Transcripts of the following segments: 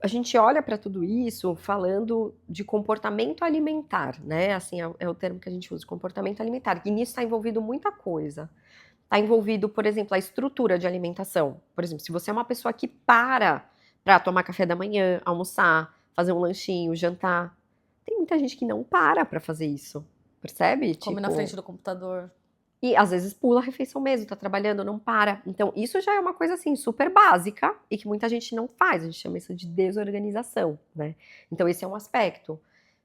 a gente olha para tudo isso falando de comportamento alimentar, né, assim, é o termo que a gente usa, comportamento alimentar, e nisso está envolvido muita coisa. Está envolvido, por exemplo, a estrutura de alimentação. Por exemplo, se você é uma pessoa que para tomar café da manhã, almoçar, fazer um lanchinho, jantar, tem muita gente que não para fazer isso, percebe? Come na frente Tipo, do computador. e às vezes pula a refeição mesmo, tá trabalhando, não para. Então, isso já é uma coisa assim super básica e que muita gente não faz. A gente chama isso de desorganização, né? Então, esse é um aspecto.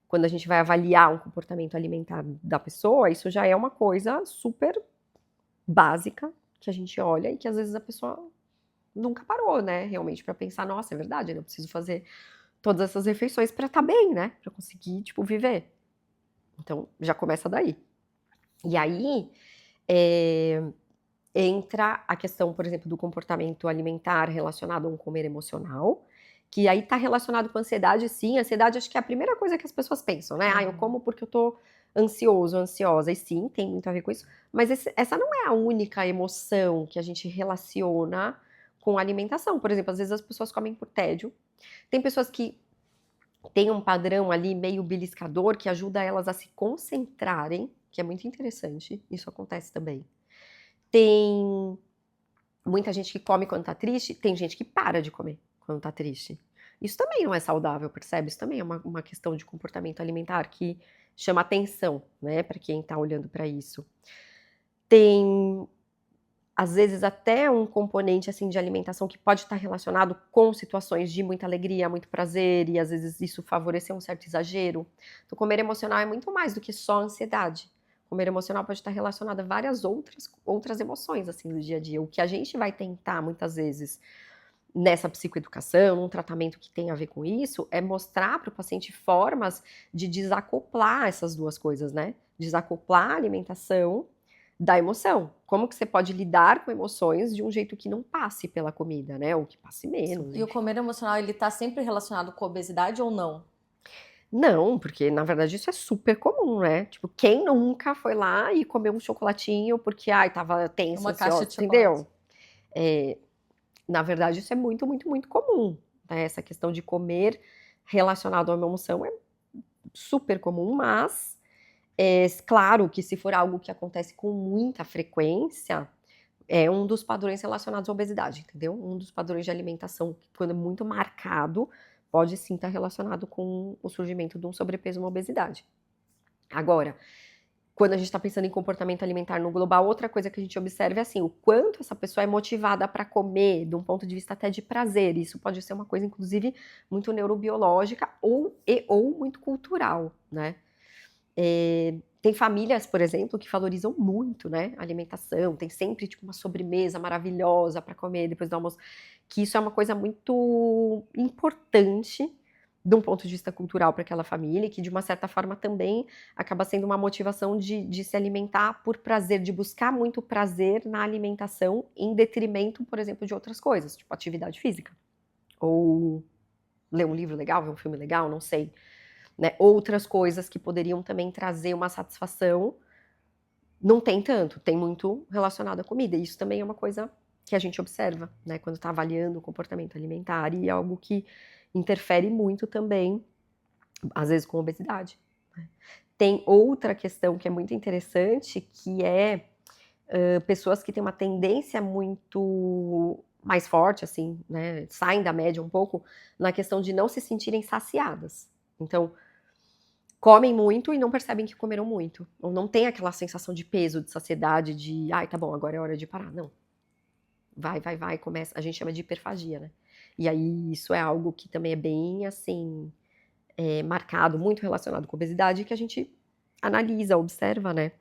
Quando a gente vai avaliar um comportamento alimentar da pessoa, isso já é uma coisa super básica que a gente olha e que às vezes a pessoa nunca parou, né? Realmente para pensar, nossa, é verdade, né? Eu preciso fazer todas essas refeições para estar bem, né? Para conseguir, tipo, viver. Então, já começa daí. E aí, eh, entra a questão, por exemplo, do comportamento alimentar relacionado a um comer emocional, que aí tá relacionado com ansiedade, sim. Ansiedade acho que é a primeira coisa que as pessoas pensam, né? Ah, eu Uhum. como porque eu tô ansioso, ansiosa. E sim, tem muito a ver com isso. Mas essa não é a única emoção que a gente relaciona com a alimentação. Por exemplo, às vezes as pessoas comem por tédio. Tem pessoas que têm um padrão ali meio beliscador que ajuda elas a se concentrarem, que é muito interessante. Isso acontece também. Tem muita gente que come quando tá triste, tem gente que para de comer quando tá triste. Isso também não é saudável, percebe? Isso também é uma questão de comportamento alimentar que chama atenção, né, para quem tá olhando para isso. Tem, às vezes, até um componente, assim, de alimentação que pode estar relacionado com situações de muita alegria, muito prazer, e às vezes isso favorecer um certo exagero. Então, comer emocional é muito mais do que só ansiedade. Comer emocional pode estar relacionado a várias outras emoções, assim, do dia a dia. O que a gente vai tentar, muitas vezes, nessa psicoeducação, num tratamento que tem a ver com isso, é mostrar para o paciente formas de desacoplar essas 2 coisas, né. Desacoplar a alimentação da emoção. Como que você pode lidar com emoções de um jeito que não passe pela comida, né, ou que passe menos, E o enfim. comer emocional, ele tá sempre relacionado com obesidade ou não? Não, porque na verdade isso é super comum, né, tipo, quem nunca foi lá e comeu um chocolatinho porque, ai, estava tensa, Uma caixa ansiosa, de chocolate. entendeu? Eh, Na verdade isso é muito, muito, muito comum, né, essa questão de comer relacionado a uma emoção é super comum, mas, claro que se for algo que acontece com muita frequência, é um dos padrões relacionados à obesidade, entendeu? Um dos padrões de alimentação que quando é muito marcado, pode sim estar relacionado com o surgimento de um sobrepeso e uma obesidade. Agora, quando a gente está pensando em comportamento alimentar no global, outra coisa que a gente observa é assim, o quanto essa pessoa é motivada para comer, de um ponto de vista até de prazer. Isso pode ser uma coisa, inclusive, muito neurobiológica ou muito cultural, né? Tem famílias, por exemplo, que valorizam muito, né, a alimentação, tem sempre, tipo, uma sobremesa maravilhosa para comer depois do almoço, que isso é uma coisa muito importante, de um ponto de vista cultural para aquela família e que de uma certa forma também acaba sendo uma motivação de se alimentar por prazer, de buscar muito prazer na alimentação em detrimento, por exemplo, de outras coisas, tipo atividade física, ou ler um livro legal, ver um filme legal, não sei, né, outras coisas que poderiam também trazer uma satisfação, não tem tanto, tem muito relacionado à comida, e isso também é uma coisa que a gente observa, né, quando está avaliando o comportamento alimentar e é algo que interfere muito também, às vezes com obesidade, né. Tem outra questão que é muito interessante, que é, pessoas que têm uma tendência muito mais forte, assim, né, saem da média um pouco, na questão de não se sentirem saciadas. Então, comem muito e não percebem que comeram muito, ou não tem aquela sensação de peso, de saciedade, de: "Ai, tá bom, agora é hora de parar", não. Vai, vai, vai, começa, a gente chama de hiperfagia, né. E aí isso é algo que também é bem, assim, marcado, muito relacionado com obesidade, que a gente analisa, observa, né.